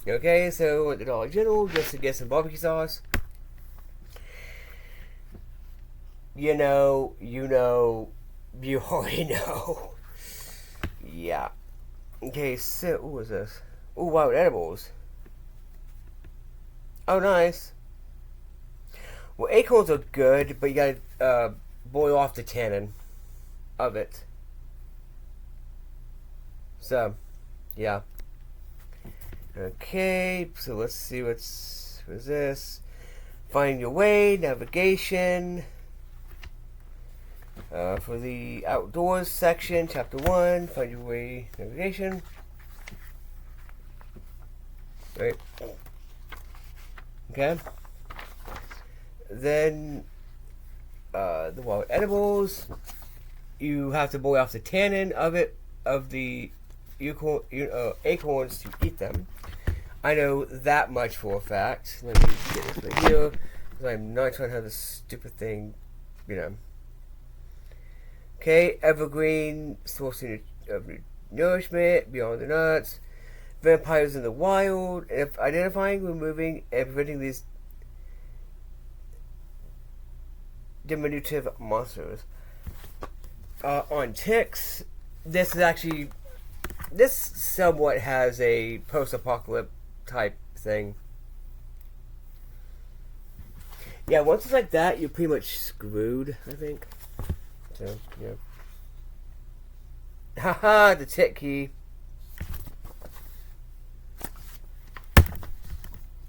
Okay, so at the Dollar General, just to get some barbecue sauce. You already know. Yeah. Okay, so, what was this? Oh, wild edibles. Oh, nice. Well, acorns are good, but you gotta boil off the tannin of it. So, yeah. Okay, so let's see what's this. Find your way, navigation. For the outdoors section, chapter 1, find your way, navigation. Right. Okay. Then, the wild edibles. You have to boil off the tannin of the acorns to eat them. I know that much for a fact. Let me get this right here, because I'm not trying to have this stupid thing, Okay, evergreen, source of nourishment, beyond the nuts, vampires in the wild, if identifying, removing, and preventing these diminutive monsters. On ticks, this somewhat has a post-apocalypse type thing. Yeah, once it's like that, you're pretty much screwed, I think. So, yeah. Haha, the tick key.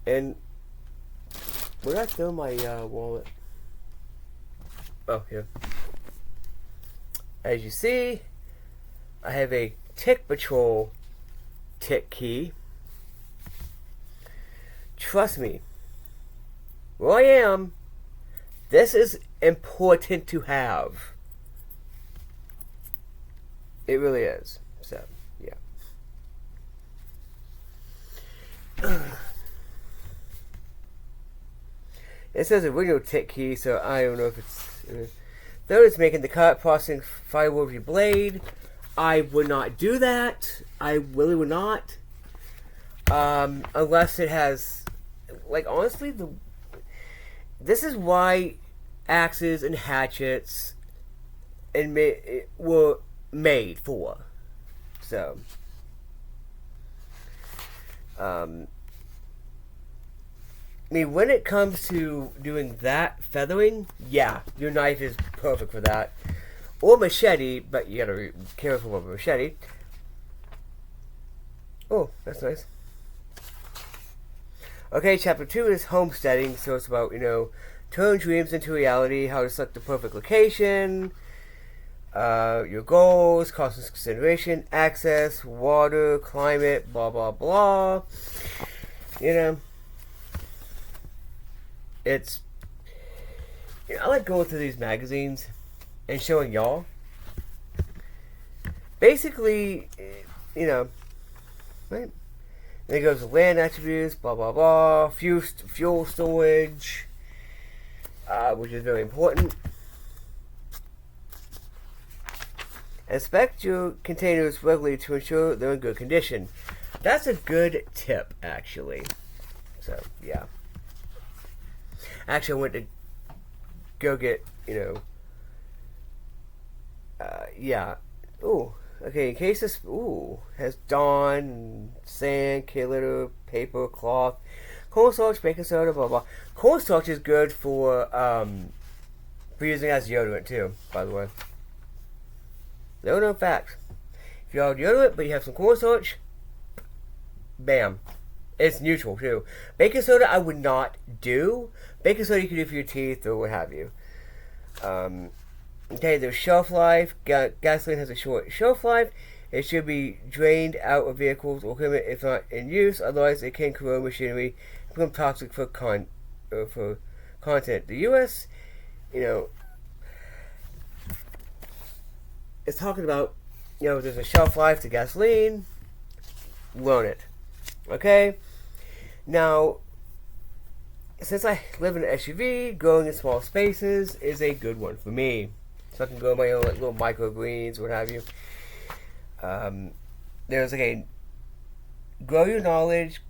And where did I throw my wallet? Oh, here. As you see, I have a Tick Patrol tick key. Trust me, where I am, this is important to have. It really is. So, yeah. It says original tick key, so I don't know if it's... Third is making the cut, processing firewood with your blade. I would not do that. I really would not. Unless it has... Like, honestly, this is why axes and hatchets were made for. So... I mean, when it comes to doing that feathering, yeah, your knife is perfect for that. Or machete, but you gotta be careful with a machete. Oh, that's nice. Okay, chapter 2 is homesteading, so it's about, turn dreams into reality, how to select the perfect location, your goals, cost and consideration, access, water, climate, blah, blah, blah. It's, I like going through these magazines and showing y'all. Basically, right? And it goes to land attributes, blah, blah, blah, fuel storage, which is very important. Inspect your containers regularly to ensure they're in good condition. That's a good tip, actually. So, yeah. Actually, I went to go get, yeah. Ooh, okay, in case this, has Dawn, sand, K litter, paper, cloth, cornstarch, baking soda, blah, blah. Cornstarch is good for using as deodorant, too, by the way. Little known fact. If you have deodorant, but you have some cornstarch, bam. It's neutral, too. Baking soda, I would not do. Baking soda you can do for your teeth or what have you. Okay, there's shelf life. Gasoline has a short shelf life. It should be drained out of vehicles or equipment if not in use. Otherwise, it can corrode machinery and become toxic for content. The U.S., it's talking about, there's a shelf life to gasoline. Learn it. Okay? Now, since I live in an SUV, going in small spaces is a good one for me. So I can grow my own little microgreens, what have you. There's like a grow your knowledge,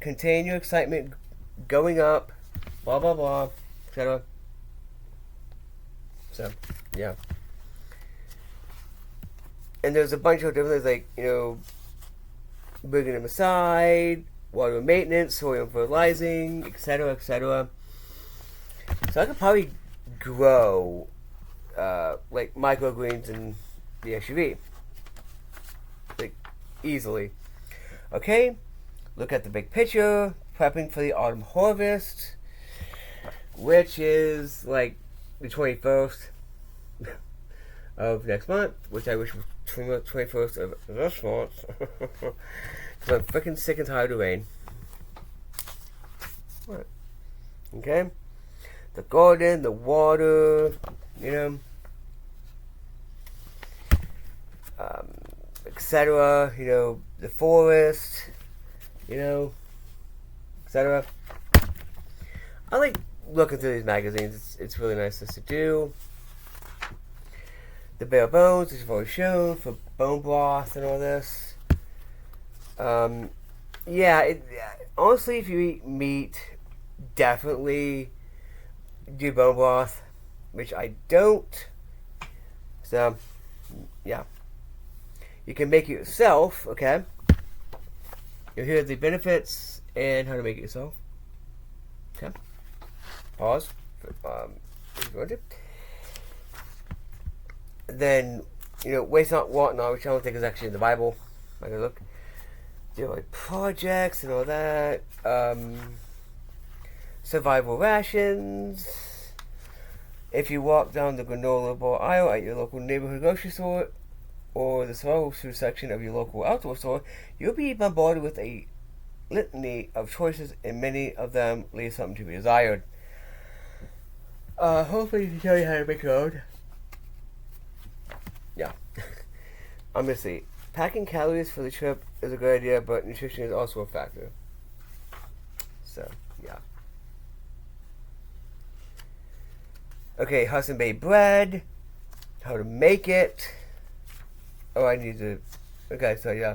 contain your excitement, going up, blah blah blah, etc. So, yeah. And there's a bunch of different things like, bringing them aside, water maintenance, soil fertilizing, etc., etc. So I could probably grow like microgreens in the SUV, like easily. Okay, look at the big picture. Prepping for the autumn harvest, which is like the 21st of next month, which I wish was 21st of this month. Because I'm freaking sick and tired of rain. What? Okay? The garden, the water, etc. The forest, etc. I like looking through these magazines. It's really nice to do. The bare bones, which I've already shown, for bone broth and all this. Honestly, if you eat meat, definitely do bone broth, which I don't. So, yeah. You can make it yourself, okay? You'll hear the benefits and how to make it yourself. Okay. Pause. If you want to. Then, waste not, want not, which I don't think is actually in the Bible. I gotta look. Like projects and all that. Survival rations. If you walk down the granola bar aisle at your local neighborhood grocery store or the survival food section of your local outdoor store, you'll be bombarded with a litany of choices, and many of them leave something to be desired. Hopefully, you can tell you how to make your own. Yeah. I'm gonna see. Packing calories for the trip is a good idea, but nutrition is also a factor. So, yeah. Okay, Hudson Bay bread. How to make it. Oh, I need to. Okay, so yeah.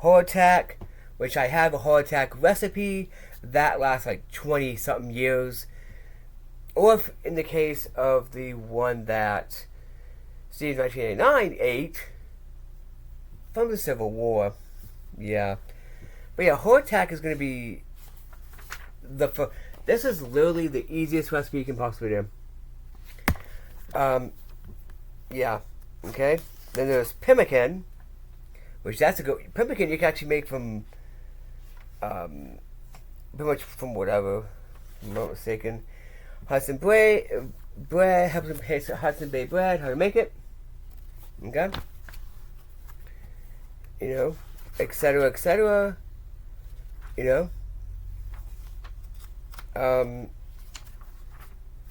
Hardtack, which I have a hardtack recipe that lasts like 20 something years. Or if in the case of the one that Steve 1989 ate from the Civil War. Yeah. But yeah, hardtack is going to be this is literally the easiest recipe you can possibly do. Yeah. Okay. Then there's pemmican, which that's a good pemmican you can actually make from pretty much from whatever, if I'm not mistaken. Hudson Bay bread, Hudson Bay bread, how to make it. Okay. Etc., etc.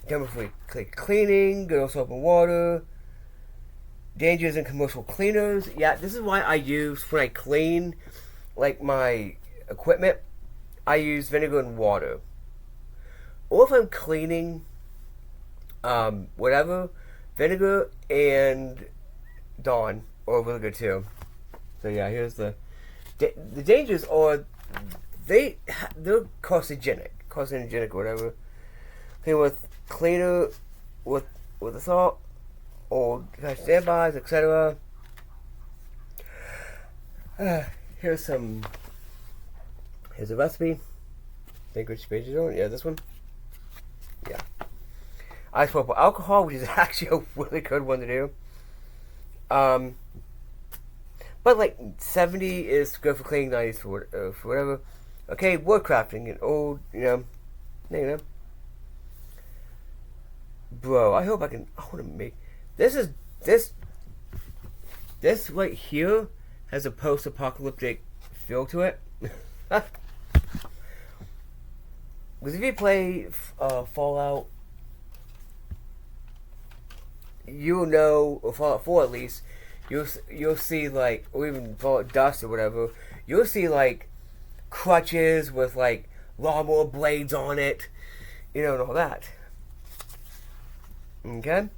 Chemical cleaning, good old soap and water. Dangers in commercial cleaners. Yeah, this is why I use, when I clean, like, my equipment, I use vinegar and water. Or if I'm cleaning, whatever, vinegar and Dawn are really good too. So yeah, here's the dangers are they're carcinogenic or whatever. Clean with cleaner with the salt or standbys, etc. Here's a recipe. I think which page is on? Yeah, this one. Yeah. Isopropyl alcohol, which is actually a really good one to do. But like 70 is good for cleaning, 90 is for whatever. Okay, wood crafting and old, Bro, I hope I want to make this right here has a post-apocalyptic feel to it. Because if you play Fallout, you'll know, or Fallout 4 at least, you'll see like, or even Fallout Dust or whatever, you'll see like crutches with like lawnmower blades on it, and all that. Okay?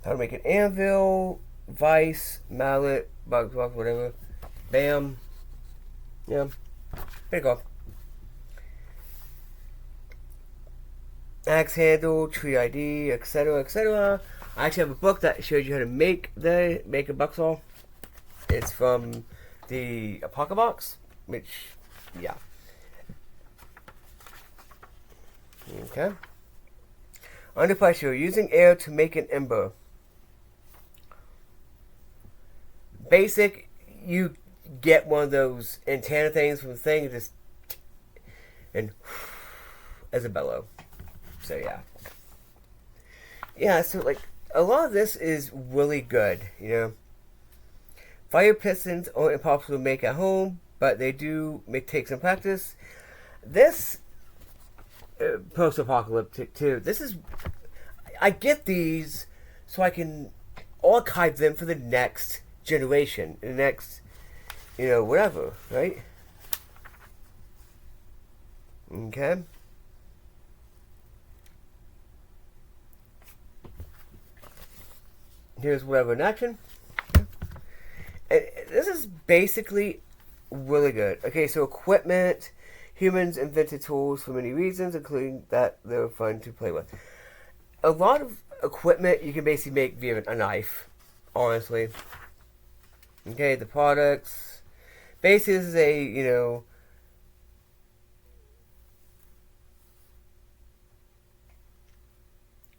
How to make an anvil, vice, mallet, box, whatever. Bam. Yeah. Pretty cool. Axe handle, tree ID, etc., etc. I actually have a book that shows you how to make a bucksaw. It's from the Apoc, which, yeah. Okay. Under pressure, using air to make an ember. Basic, you get one of those antenna things from the thing, and as a bellow. So yeah. Yeah, so like, a lot of this is really good, you know. Fire pistons aren't impossible to make at home, but they do take some practice. This post-apocalyptic too. This is, I get these so I can archive them for the next generation, the next, you know, whatever, right? Okay. Here's whatever in action. And this is basically really good. Okay, so equipment. Humans invented tools for many reasons, including that they were fun to play with. A lot of equipment you can basically make via a knife, honestly. Okay, the products. Basically, this is a, you know,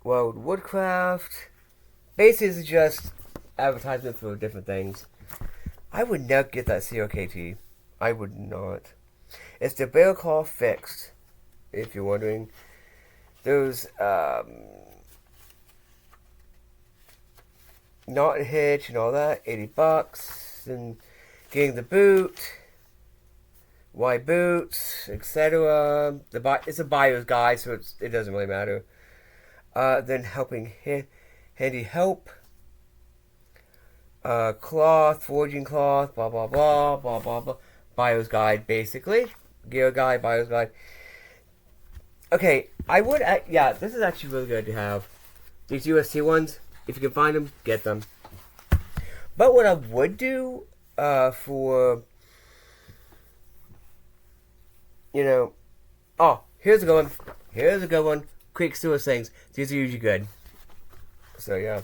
World Woodcraft. Basically, this is just advertisement for different things. I would not get that COKT. I would not. It's the barrel claw fixed, if you're wondering. Those, knot and hitch and all that, $80. And getting the boot, why boots, etc. It's a buyer's guide, so it doesn't really matter. Then helping handy help. Cloth, forging cloth, blah blah blah, blah blah blah. Buyer's guide, basically. Gear guide, buyer's guide. Okay, yeah, this is actually really good to have. These USC ones, if you can find them, get them. But what I would do, for, you know, oh, here's a good one. Here's a good one. Quick sewer things. These are usually good. So, yeah.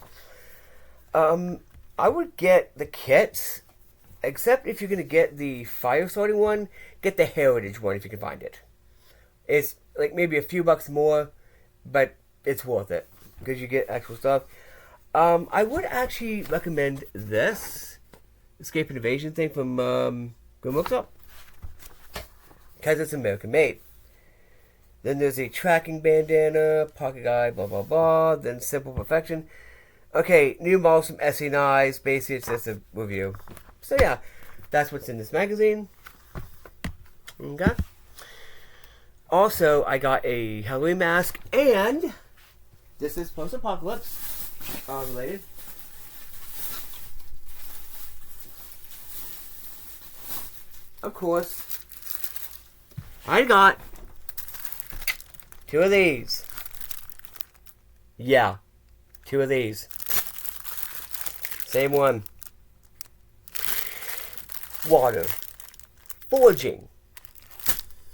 I would get the kits, except if you're going to get the fire starting one, get the heritage one if you can find it. It's like maybe a few bucks more, but it's worth it because you get actual stuff. I would actually recommend this Escape and Invasion thing from Grim Workshop because it's American made. Then there's a tracking bandana, pocket guide, blah blah blah. Then Simple Perfection. Okay, new models from SE9's. Basically, it's just a review. So yeah, that's what's in this magazine. Okay. Also, I got a Halloween mask, and this is post-apocalypse related. Of course, I got 2 of these. Yeah, 2 of these. Same one. Water. Forging.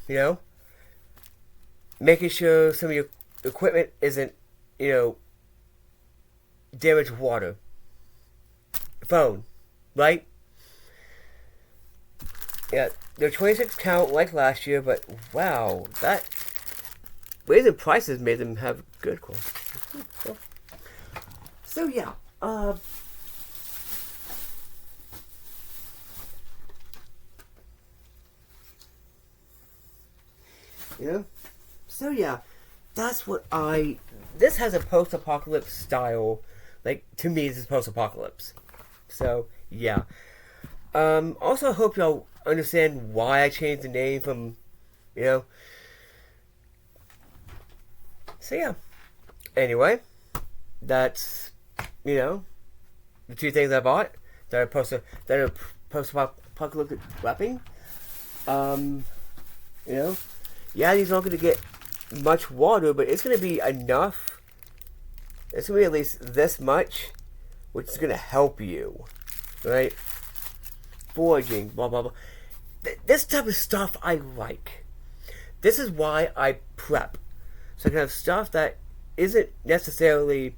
You know? Making sure some of your equipment isn't, you know, damaged with water. Phone. Right? Yeah, they're 26 count like last year, but wow, that raising prices made them have good quality. So yeah, you know, so yeah, that's what this has a post-apocalypse style, like, to me this is post-apocalypse. So yeah, also I hope y'all understand why I changed the name from, you know. So yeah, anyway, that's, you know, the 2 things I bought that are post-apocalyptic wrapping. You know, yeah, these aren't going to get much water, but it's going to be enough. It's going to be at least this much, which is going to help you, right? foraging, blah blah blah. This type of stuff I like. This is why I prep. So I can have stuff that isn't necessarily,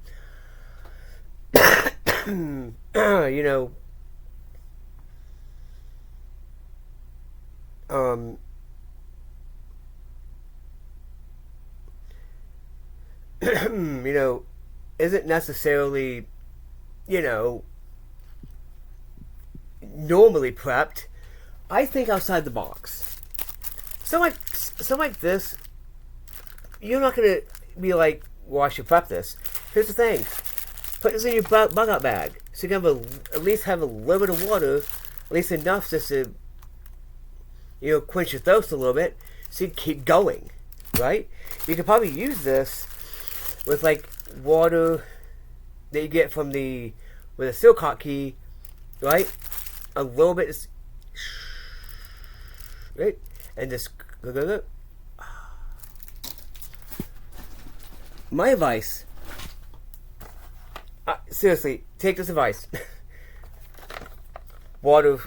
you know, you know, isn't necessarily, you know, normally prepped. I think outside the box. Something like this, you're not gonna be like, well, I should prep this. Here's the thing: put this in your bug out bag, so you can have at least have a little bit of water, at least enough just to, you know, quench your thirst a little bit, so you can keep going, right? You could probably use this with like water that you get from with a silk key, right? A little bit, right? And just go. My advice, seriously, take this advice. Water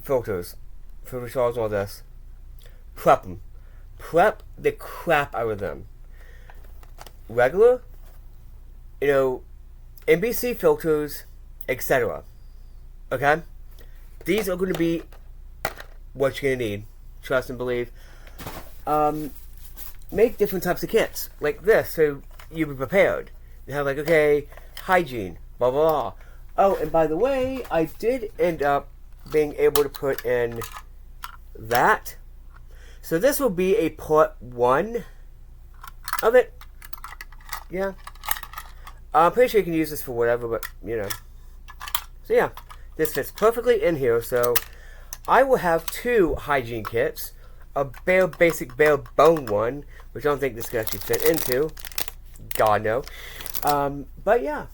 filters, filter shells, all this. Prep them. Prep the crap out of them. Regular, you know, NBC filters, etc. Okay? These are going to be what you're going to need. Trust and believe. Make different types of kits, like this, so you'll be prepared. You have like, okay, hygiene, blah, blah, blah. Oh, and by the way, I did end up being able to put in that. So this will be a part 1 of it. Yeah. I'm pretty sure you can use this for whatever, but, you know. So yeah, this fits perfectly in here. So I will have 2 hygiene kits. A basic bare bone one, which I don't think this could actually fit into. God no. But yeah.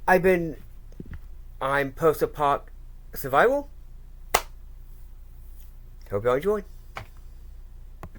I'm post-apoc survival. Hope y'all enjoyed.